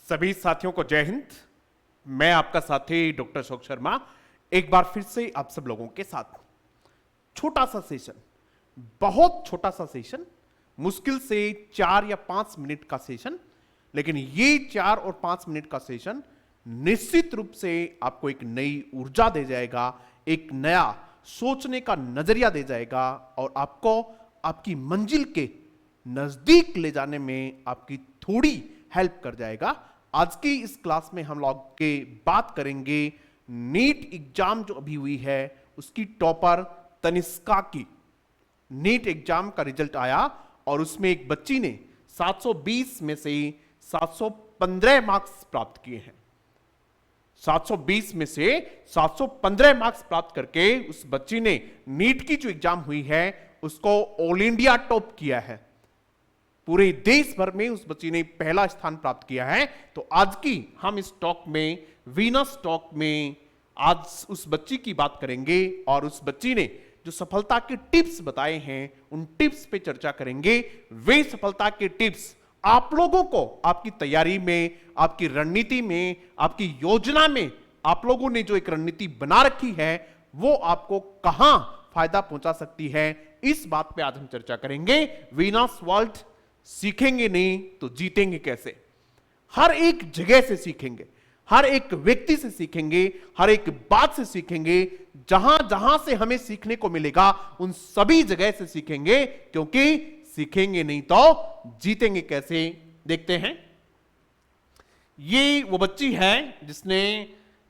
सभी साथियों को जय हिंद। मैं आपका साथी डॉक्टर अशोक शर्मा एक बार फिर से आप सब लोगों के साथ छोटा सा सेशन, बहुत छोटा सा सेशन, मुश्किल से 4 या 5 मिनट का सेशन, लेकिन ये 4 और 5 मिनट का सेशन निश्चित रूप से आपको एक नई ऊर्जा दे जाएगा, एक नया सोचने का नजरिया दे जाएगा और आपको आपकी मंजिल के नजदीक ले जाने में आपकी थोड़ी हेल्प कर जाएगा। आज की इस क्लास में हम लोग के बात करेंगे नीट एग्जाम जो अभी हुई है उसकी टॉपर तनिष्का की। नीट एग्जाम का रिजल्ट आया और उसमें एक बच्ची ने 720 में से 715 मार्क्स प्राप्त किए हैं। 720 में से 715 मार्क्स प्राप्त करके उस बच्ची ने नीट की जो एग्जाम हुई है उसको ऑल इंडिया टॉप किया है। पूरे देश भर में उस बच्ची ने पहला स्थान प्राप्त किया है। तो आज की हम इस टॉक में, वीनस टॉक में, आज उस बच्ची की बात करेंगे और उस बच्ची ने जो सफलता के टिप्स बताए हैं उन टिप्स पे चर्चा करेंगे। वे सफलता के टिप्स आप लोगों को आपकी तैयारी में, आपकी रणनीति में, आपकी योजना में आप लोगों ने जो एक रणनीति बना रखी है वो आपको कहां फायदा पहुंचा सकती है, इस बात पे आज हम चर्चा करेंगे। वीनस वर्ल्ड सीखेंगे नहीं तो जीतेंगे कैसे? हर एक जगह से सीखेंगे, हर एक व्यक्ति से सीखेंगे, हर एक बात से सीखेंगे। जहां जहां से हमें सीखने को मिलेगा उन सभी जगह से सीखेंगे, क्योंकि सीखेंगे नहीं तो जीतेंगे कैसे? देखते हैं। ये वो बच्ची है जिसने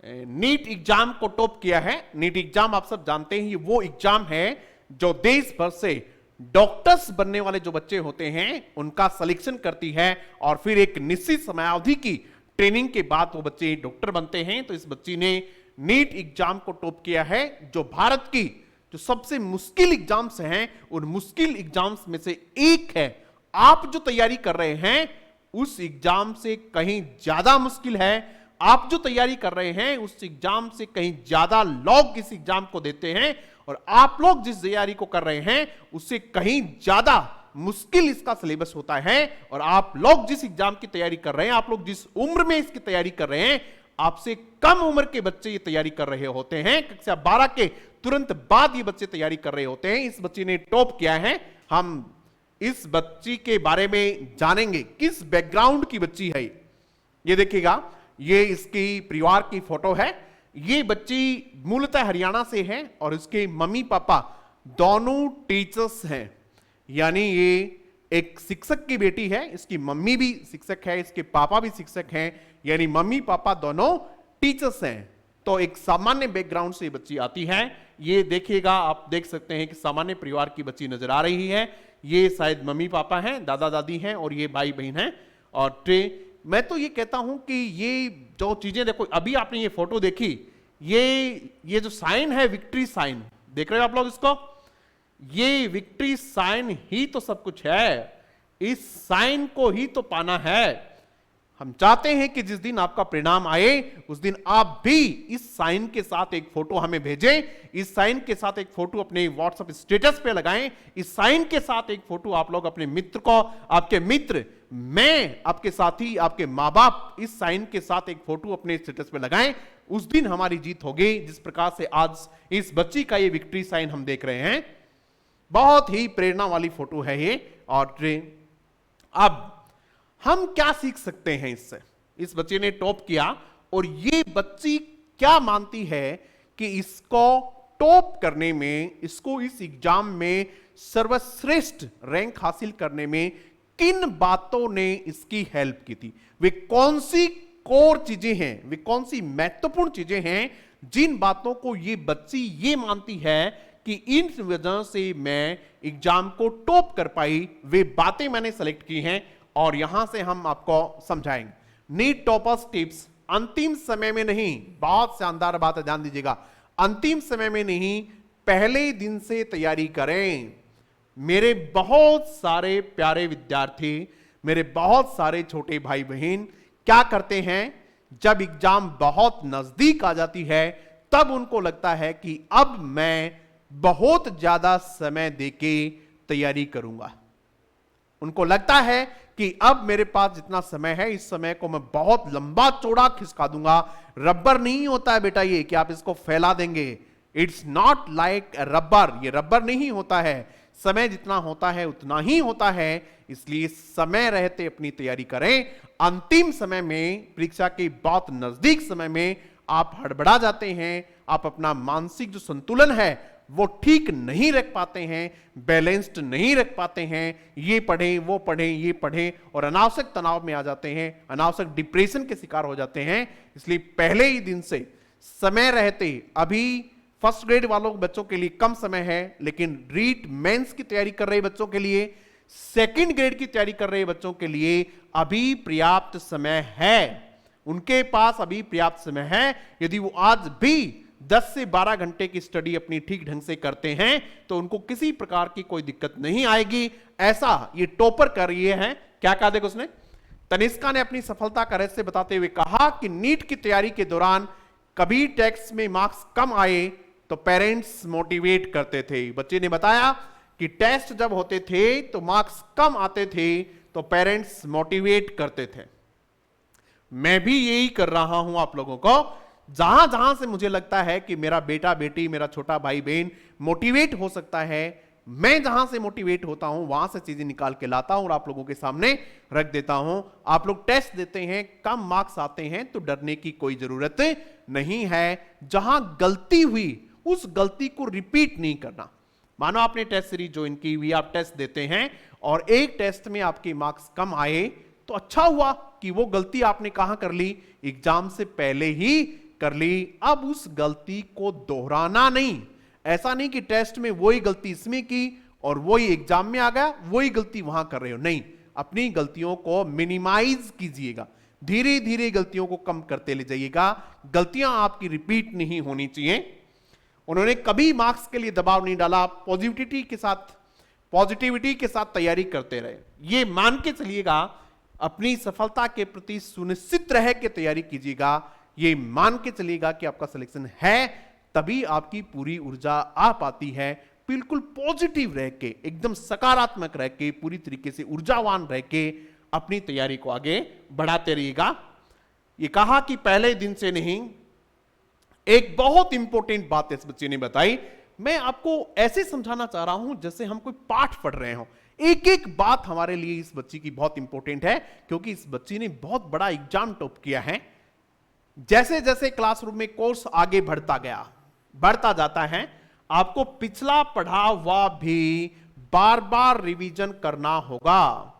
नीट एग्जाम को टॉप किया है। नीट एग्जाम आप सब जानते हैं, ये वो एग्जाम है जो देश भर से डॉक्टर्स बनने वाले जो बच्चे होते हैं उनका सिलेक्शन करती है और फिर एक निश्चित समयावधि की ट्रेनिंग के बाद वो बच्चे डॉक्टर बनते हैं। तो इस बच्ची ने नीट एग्जाम को टॉप किया है, जो भारत की जो सबसे मुश्किल एग्जाम्स हैं उन मुश्किल एग्जाम्स में से एक है। आप जो तैयारी कर रहे हैं उस एग्जाम से कहीं ज्यादा मुश्किल है। आप जो तैयारी कर रहे हैं उस एग्जाम से कहीं ज्यादा लोग इस एग्जाम को देते हैं और आप लोग जिस तैयारी को कर रहे हैं उससे कहीं ज्यादा मुश्किल इसका सिलेबस होता है। और आप लोग जिस एग्जाम की तैयारी कर रहे हैं, आप लोग जिस उम्र में इसकी तैयारी कर रहे हैं, आपसे कम उम्र के बच्चे ये तैयारी कर रहे होते हैं। कक्षा 12 के तुरंत बाद ये बच्चे तैयारी कर रहे होते हैं। इस बच्ची ने टॉप किया है। हम इस बच्ची के बारे में जानेंगे, किस बैकग्राउंड की बच्ची है। ये देखिएगा, ये इसकी परिवार की फोटो है। ये बच्ची मूलतः हरियाणा से है और इसके मम्मी पापा दोनों टीचर्स हैं, यानी ये एक शिक्षक की बेटी है। इसकी मम्मी भी शिक्षक है, इसके पापा भी शिक्षक हैं, यानी मम्मी पापा दोनों टीचर्स हैं। तो एक सामान्य बैकग्राउंड से बच्ची आती है। ये देखिएगा, आप देख सकते हैं कि सामान्य परिवार की बच्ची नजर आ रही है। ये शायद मम्मी पापा हैं, दादा दादी हैं और ये भाई बहन हैं। और मैं तो ये कहता हूं कि ये जो चीजें देखो, अभी आपने ये फोटो देखी, ये जो साइन है, विक्ट्री साइन, देख रहे हो आप लोग इसको? ये विक्ट्री साइन ही तो सब कुछ है। इस साइन को ही तो पाना है। हम चाहते हैं कि जिस दिन आपका परिणाम आए उस दिन आप भी इस साइन के साथ एक फोटो हमें भेजें। इस साइन के साथ एक फोटो अपने व्हाट्सएप स्टेटस पे लगाएं। इस साइन के साथ एक फोटो आप लोग अपने मित्र को, आपके मित्र, मैं, आपके साथी, आपके माँ बाप, इस साइन के साथ एक फोटो अपने स्टेटस पे लगाएं। उस दिन हमारी जीत होगी। जिस प्रकार से आज इस बच्ची का ये विक्ट्री साइन हम देख रहे हैं, बहुत ही प्रेरणा वाली फोटो है ये। और अब हम क्या सीख सकते हैं इससे? इस बच्चे ने टॉप किया और ये बच्ची क्या मानती है कि इसको टॉप करने में, इसको इस एग्जाम में सर्वश्रेष्ठ रैंक हासिल करने में किन बातों ने इसकी हेल्प की थी? वे कौन सी कोर चीजें हैं, वे कौन सी महत्वपूर्ण चीजें हैं जिन बातों को ये बच्ची ये मानती है कि इन वजह से मैं एग्जाम को टॉप कर पाई। वे बातें मैंने सेलेक्ट की हैं और यहां से हम आपको समझाएंगे। नीट टॉपर्स टिप्स अंतिम समय में नहीं, बहुत शानदार बात है, ध्यान दीजिएगा, अंतिम समय में नहीं, पहले दिन से तैयारी करें। मेरे बहुत सारे प्यारे विद्यार्थी, मेरे बहुत सारे छोटे भाई बहन क्या करते हैं, जब एग्जाम बहुत नजदीक आ जाती है तब उनको लगता है कि अब मैं बहुत ज्यादा समय देके तैयारी करूंगा। उनको लगता है कि अब मेरे पास जितना समय है इस समय को मैं बहुत लंबा चौड़ा खिसका दूंगा। रबर नहीं होता है बेटा ये कि आप इसको फैला देंगे। इट्स नॉट लाइक रबर, ये रबर नहीं होता है। समय जितना होता है उतना ही होता है, इसलिए समय रहते अपनी तैयारी करें। अंतिम समय में, परीक्षा के बहुत नजदीक समय में आप हड़बड़ा जाते हैं, आप अपना मानसिक जो संतुलन है वो ठीक नहीं रख पाते हैं, बैलेंस्ड नहीं रख पाते हैं, ये पढ़ें वो पढ़ें ये पढ़ें, और अनावश्यक तनाव में आ जाते हैं, अनावश्यक डिप्रेशन के शिकार हो जाते हैं। इसलिए पहले ही दिन से समय रहते, अभी फर्स्ट ग्रेड वालों बच्चों के लिए कम समय है, लेकिन रीट मेंस की तैयारी कर रहे बच्चों के लिए, सेकंड ग्रेड की तैयारी कर रहे बच्चों के लिए अभी पर्याप्त समय है। उनके पास अभी पर्याप्त समय है। यदि वो आज भी 10 से 12 घंटे की स्टडी अपनी ठीक ढंग से करते हैं तो उनको किसी प्रकार की कोई दिक्कत नहीं आएगी। ऐसा ये टॉपर कर रही है। क्या कहा देखो उसने, तनिष्का ने अपनी सफलता का रहस्य बताते हुए कहा कि नीट की तैयारी के दौरान कभी टेस्ट में मार्क्स कम आए तो पेरेंट्स मोटिवेट करते थे। बच्चे ने बताया कि टेस्ट जब होते थे तो मार्क्स कम आते थे तो पेरेंट्स मोटिवेट करते थे। मैं भी यही कर रहा हूं आप लोगों को। जहां जहां से मुझे लगता है कि मेरा बेटा बेटी, मेरा छोटा भाई बहन मोटिवेट हो सकता है, मैं जहां से मोटिवेट होता हूं वहां से चीजें निकाल के लाता हूं और आप लोगों के सामने रख देता हूं। आप लोग टेस्ट देते हैं, कम मार्क्स आते हैं तो डरने की कोई जरूरत नहीं है। जहां गलती हुई उस गलती को रिपीट नहीं करना। मानो आपने टेस्ट सीरीज ज्वाइन की हुई, आप टेस्ट देते हैं और एक टेस्ट में आपके मार्क्स कम आए तो अच्छा हुआ कि वो गलती आपने कहां कर ली, एग्जाम से पहले ही कर ली। अब उस गलती को दोहराना नहीं। ऐसा नहीं कि टेस्ट में वही गलती इसमें की और वही एग्जाम में आ गया, वही गलती वहां कर रहे हो। नहीं, अपनी गलतियों को मिनिमाइज कीजिएगा, धीरे धीरे गलतियों को कम करते ले जाइएगा। गलतियां आपकी रिपीट नहीं होनी चाहिए। उन्होंने कभी मार्क्स के लिए दबाव नहीं डाला, पॉजिटिविटी के साथ तैयारी करते रहे। ये मान के चलिएगा, अपनी सफलता के प्रति सुनिश्चित रह के तैयारी कीजिएगा। ये मान के चलिएगा कि आपका सिलेक्शन है, तभी आपकी पूरी ऊर्जा आ पाती है। बिल्कुल पॉजिटिव रह के, एकदम सकारात्मक रह के, पूरी तरीके से ऊर्जावान रह के अपनी तैयारी को आगे बढ़ाते रहिएगा। ये कहा कि पहले दिन से नहीं। एक बहुत इंपॉर्टेंट बात इस बच्चे ने बताई, मैं आपको ऐसे समझाना चाह रहा हूं जैसे हम कोई पाठ पढ़ रहे हो। एक एक बात हमारे लिए इस बच्ची की बहुत इंपॉर्टेंट है, क्योंकि इस बच्ची ने बहुत बड़ा एग्जाम टॉप किया है। जैसे जैसे क्लासरूम में कोर्स आगे बढ़ता जाता है, आपको पिछला पढ़ा हुआ भी बार बार रिवीजन करना होगा।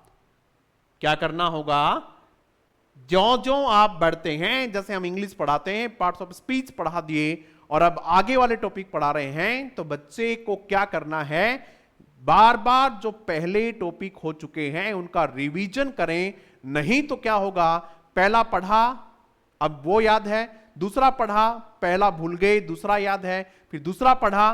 क्या करना होगा? ज्यों-ज्यों आप बढ़ते हैं, जैसे हम इंग्लिश पढ़ाते हैं, पार्ट्स ऑफ स्पीच पढ़ा दिए और अब आगे वाले टॉपिक पढ़ा रहे हैं, तो बच्चे को क्या करना है? बार बार जो पहले टॉपिक हो चुके हैं उनका रिवीजन करें। नहीं तो क्या होगा, पहला पढ़ा अब वो याद है, दूसरा पढ़ा पहला भूल गए, दूसरा याद है, फिर दूसरा पढ़ा,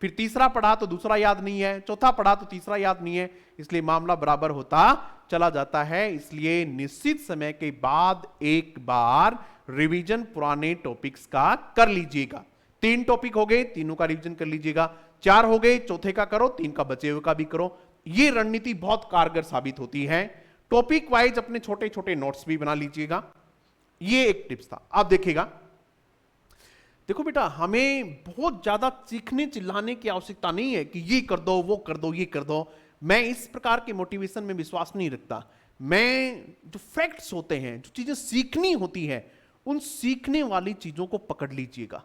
फिर तीसरा पढ़ा तो दूसरा याद नहीं है, चौथा पढ़ा तो तीसरा याद नहीं है, इसलिए मामला बराबर होता चला जाता है। इसलिए निश्चित समय के बाद एक बार रिवीजन पुराने टॉपिक्स का कर लीजिएगा। 3 टॉपिक हो गए, तीनों का रिवीजन कर लीजिएगा। 4 हो गए, चौथे का करो, 3 का बचे हुए का भी करो। यह रणनीति बहुत कारगर साबित होती है। टॉपिक वाइज अपने छोटे छोटे नोट्स भी बना लीजिएगा। ये एक टिप्स था। आप देखिएगा, देखो बेटा, हमें बहुत ज्यादा चीखने चिल्लाने की आवश्यकता नहीं है कि ये कर दो, वो कर दो, ये कर दो। मैं इस प्रकार के मोटिवेशन में विश्वास नहीं रखता। मैं जो फैक्ट्स होते हैं, जो चीजें सीखनी होती है, उन सीखने वाली चीजों को पकड़ लीजिएगा।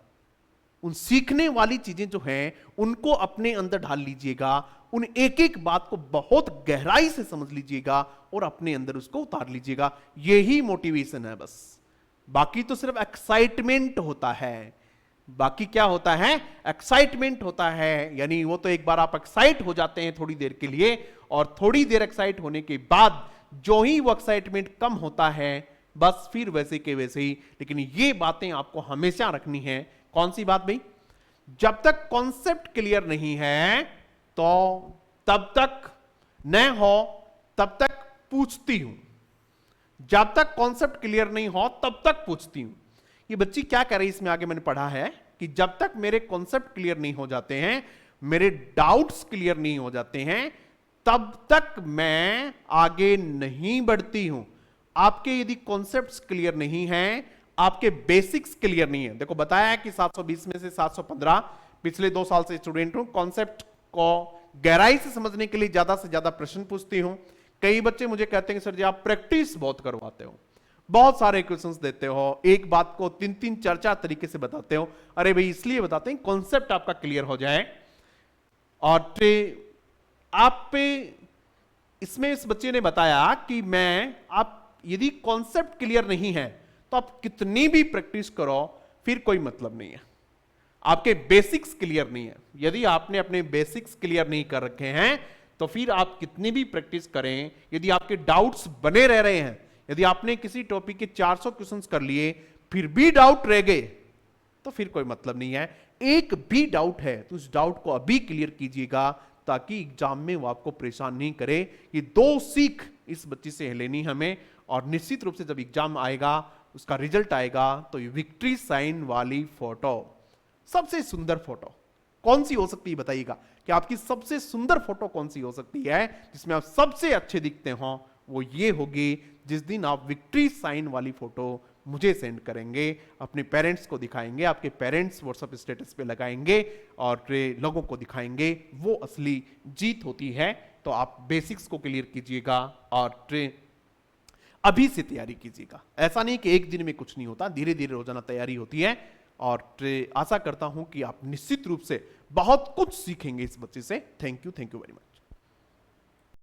उन सीखने वाली चीजें जो हैं उनको अपने अंदर ढाल लीजिएगा। उन एक एक बात को बहुत गहराई से समझ लीजिएगा और अपने अंदर उसको उतार लीजिएगा। यही मोटिवेशन है बस। बाकी तो सिर्फ एक्साइटमेंट होता है। बाकी क्या होता है? एक्साइटमेंट होता है। यानी वो तो एक बार आप एक्साइट हो जाते हैं थोड़ी देर के लिए, और थोड़ी देर एक्साइट होने के बाद जो ही वो एक्साइटमेंट कम होता है, बस फिर वैसे के वैसे ही। लेकिन ये बातें आपको हमेशा रखनी है। कौन सी बात भाई? जब तक कॉन्सेप्ट क्लियर नहीं है तो तब तक न हो तब तक पूछती हूं। जब तक कॉन्सेप्ट क्लियर नहीं हो तब तक पूछती हूं। ये बच्ची क्या कह रही है इसमें आगे मैंने पढ़ा है कि जब तक मेरे कॉन्सेप्ट क्लियर नहीं हो जाते हैं, मेरे डाउट्स क्लियर नहीं हो जाते हैं, तब तक मैं आगे नहीं बढ़ती हूं। आपके यदि कॉन्सेप्ट्स क्लियर नहीं हैं, आपके बेसिक्स क्लियर नहीं है। देखो बताया है कि 720 में से 715 पिछले 2 साल से स्टूडेंट हूं, कॉन्सेप्ट को गहराई से समझने के लिए ज्यादा से ज्यादा प्रश्न पूछती हूं। कई बच्चे मुझे कहते हैं सर जी आप प्रैक्टिस बहुत करवाते हो, बहुत सारे क्वेश्चंस देते हो, एक बात को 3-3 4-4 तरीके से बताते हो। अरे भाई इसलिए बताते हैं कॉन्सेप्ट आपका क्लियर हो जाए। और आप पे इसमें इस बच्चे ने बताया कि मैं आप यदि कॉन्सेप्ट क्लियर नहीं है तो आप कितनी भी प्रैक्टिस करो फिर कोई मतलब नहीं है, आपके बेसिक्स क्लियर नहीं है। यदि आपने अपने बेसिक्स क्लियर नहीं कर रखे हैं तो फिर आप कितनी भी प्रैक्टिस करें, यदि आपके डाउट्स बने रह रहे हैं, यदि आपने किसी टॉपिक के 400 क्वेश्चंस कर लिए फिर भी डाउट रह गए तो फिर कोई मतलब नहीं है। एक भी डाउट है तो उस डाउट को अभी क्लियर कीजिएगा ताकि एग्जाम में वो आपको परेशान नहीं करे। ये 2 सीख इस बच्ची से लेनी हमें, और निश्चित रूप से जब एग्जाम आएगा उसका रिजल्ट आएगा तो ये विक्ट्री साइन वाली फोटो, सबसे सुंदर फोटो कौन सी हो सकती है बताइएगा कि आपकी सबसे सुंदर फोटो कौन सी हो सकती है जिसमें आप सबसे अच्छे दिखते हो। वो ये होगी जिस दिन आप विक्ट्री साइन वाली फोटो मुझे सेंड करेंगे, अपने पेरेंट्स को दिखाएंगे, आपके पेरेंट्स व्हाट्सएप स्टेटस पे लगाएंगे और लोगों को दिखाएंगे, वो असली जीत होती है। तो आप बेसिक्स को क्लियर कीजिएगा और अभी से तैयारी कीजिएगा। ऐसा नहीं कि एक दिन में कुछ नहीं होता, धीरे धीरे रोजाना तैयारी होती है। और आशा करता हूं कि आप निश्चित रूप से बहुत कुछ सीखेंगे इस बच्चे से। Thank you very much.